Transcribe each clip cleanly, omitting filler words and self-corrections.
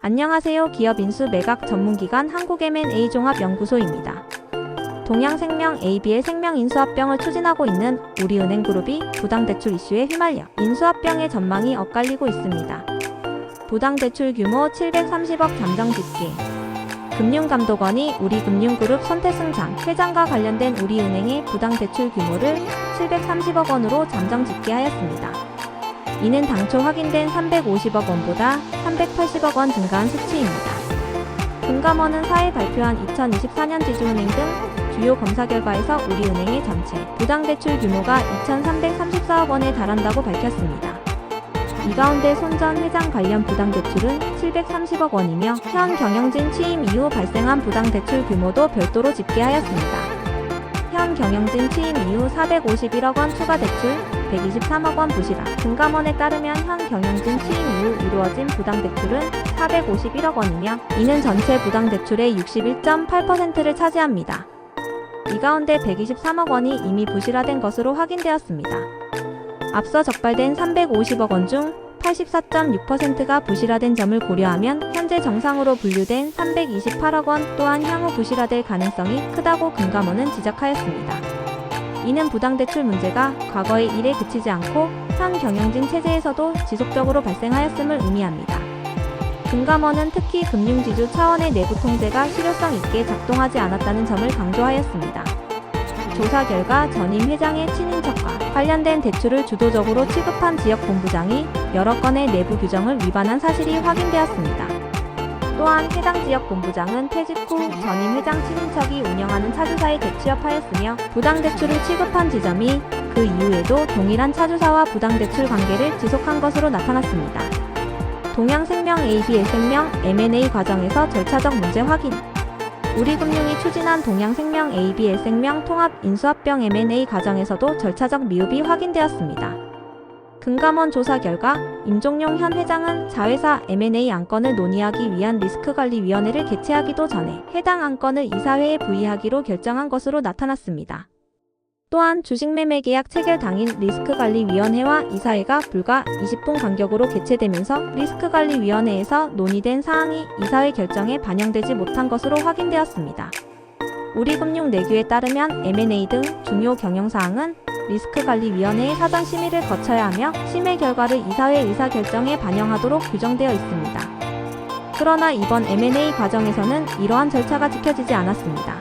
안녕하세요. 기업 인수 매각 전문기관 한국M&A 종합연구소입니다. 동양생명 AB의 생명 인수합병을 추진하고 있는 우리은행그룹이 부당대출 이슈에 휘말려 인수합병의 전망이 엇갈리고 있습니다. 부당대출 규모 730억 잠정집계. 금융감독원이 우리금융그룹 손태승 회장과 관련된 우리은행의 부당대출 규모를 730억 원으로 잠정 집계하였습니다. 이는 당초 확인된 350억 원보다 380억 원 증가한 수치입니다. 금감원은 4일 발표한 2024년 지주은행 등 주요 검사 결과에서 우리은행의 전체 부당대출 규모가 2,334억 원에 달한다고 밝혔습니다. 이 가운데 손 전 회장 관련 부당대출은 730억 원이며 현 경영진 취임 이후 발생한 부당대출 규모도 별도로 집계하였습니다. 현 경영진 취임 이후 451억 원 추가 대출, 123억 원 부실화. 금감원에 따르면 현 경영진 취임 이후 이루어진 부당대출은 451억 원이며 이는 전체 부당대출의 61.8%를 차지합니다. 이 가운데 123억 원이 이미 부실화된 것으로 확인되었습니다. 앞서 적발된 350억 원 중 84.6%가 부실화된 점을 고려하면 현재 정상으로 분류된 328억 원 또한 향후 부실화될 가능성이 크다고 금감원은 지적하였습니다. 이는 부당대출 문제가 과거의 일에 그치지 않고 현 경영진 체제에서도 지속적으로 발생하였음을 의미합니다. 금감원은 특히 금융지주 차원의 내부 통제가 실효성 있게 작동하지 않았다는 점을 강조하였습니다. 조사 결과 전임 회장의 친인척과 관련된 대출을 주도적으로 취급한 지역본부장이 여러 건의 내부 규정을 위반한 사실이 확인되었습니다. 또한 해당 지역본부장은 퇴직 후 전임 회장 친인척이 운영하는 차주사에 재취업하였으며 부당대출을 취급한 지점이 그 이후에도 동일한 차주사와 부당대출 관계를 지속한 것으로 나타났습니다. 동양생명 AB의 생명 M&A 과정에서 절차적 문제 확인. 우리금융이 추진한 동양생명 ABL생명 통합인수합병 M&A 과정에서도 절차적 미흡이 확인되었습니다. 금감원 조사 결과 임종용 현 회장은 자회사 M&A 안건을 논의하기 위한 리스크관리위원회를 개최하기도 전에 해당 안건을 이사회에 부의하기로 결정한 것으로 나타났습니다. 또한 주식매매계약 체결 당일 리스크관리위원회와 이사회가 불과 20분 간격으로 개최되면서 리스크관리위원회에서 논의된 사항이 이사회 결정에 반영되지 못한 것으로 확인되었습니다. 우리금융 내규에 따르면 M&A 등 중요 경영사항은 리스크관리위원회의 사전 심의를 거쳐야 하며 심의 결과를 이사회 의사결정에 반영하도록 규정되어 있습니다. 그러나 이번 M&A 과정에서는 이러한 절차가 지켜지지 않았습니다.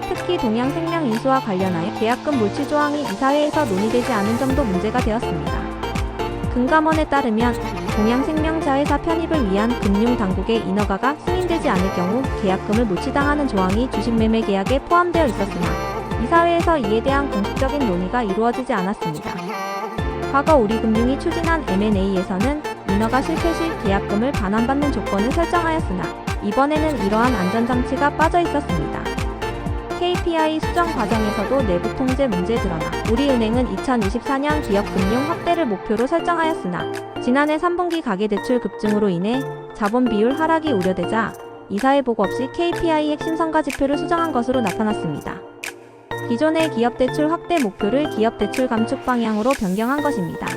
특히 동양생명 인수와 관련하여 계약금 몰취 조항이 이사회에서 논의되지 않은 점도 문제가 되었습니다. 금감원에 따르면 동양생명 자회사 편입을 위한 금융당국의 인허가가 승인되지 않을 경우 계약금을 몰취당하는 조항이 주식매매 계약에 포함되어 있었으나 이사회에서 이에 대한 공식적인 논의가 이루어지지 않았습니다. 과거 우리금융이 추진한 M&A에서는 인허가 실패 시 계약금을 반환받는 조건을 설정하였으나 이번에는 이러한 안전장치가 빠져 있었습니다. KPI 수정 과정에서도 내부 통제 문제 드러나 우리은행은 2024년 기업금융 확대를 목표로 설정하였으나 지난해 3분기 가계대출 급증으로 인해 자본 비율 하락이 우려되자 이사회 보고 없이 KPI 핵심 성과 지표를 수정한 것으로 나타났습니다. 기존의 기업대출 확대 목표를 기업대출 감축 방향으로 변경한 것입니다.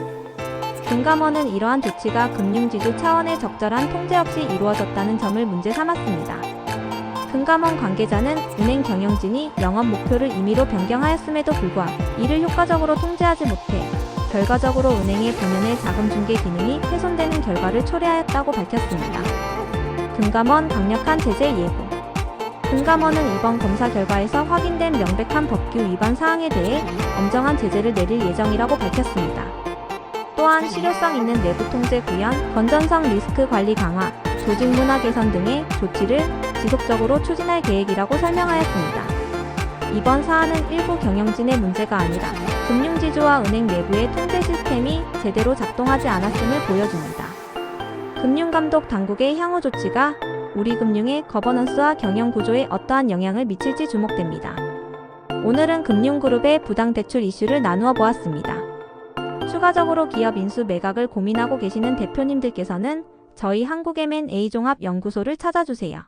금감원은 이러한 조치가 금융지주 차원의 적절한 통제 없이 이루어졌다는 점을 문제 삼았습니다. 금감원 관계자는 은행 경영진이 영업 목표를 임의로 변경하였음에도 불구하고 이를 효과적으로 통제하지 못해 결과적으로 은행의 본연의 자금 중개 기능이 훼손되는 결과를 초래하였다고 밝혔습니다. 금감원 강력한 제재 예고. 금감원은 이번 검사 결과에서 확인된 명백한 법규 위반 사항에 대해 엄정한 제재를 내릴 예정이라고 밝혔습니다. 또한 실효성 있는 내부 통제 구현, 건전성 리스크 관리 강화, 조직 문화 개선 등의 조치를 지속적으로 추진할 계획이라고 설명하였습니다. 이번 사안은 일부 경영진의 문제가 아니라 금융지주와 은행 내부의 통제 시스템이 제대로 작동하지 않았음을 보여줍니다. 금융감독 당국의 향후 조치가 우리금융의 거버넌스와 경영구조에 어떠한 영향을 미칠지 주목됩니다. 오늘은 금융그룹의 부당대출 이슈를 나누어 보았습니다. 추가적으로 기업 인수 매각을 고민하고 계시는 대표님들께서는 저희 한국M&A 종합연구소를 찾아주세요.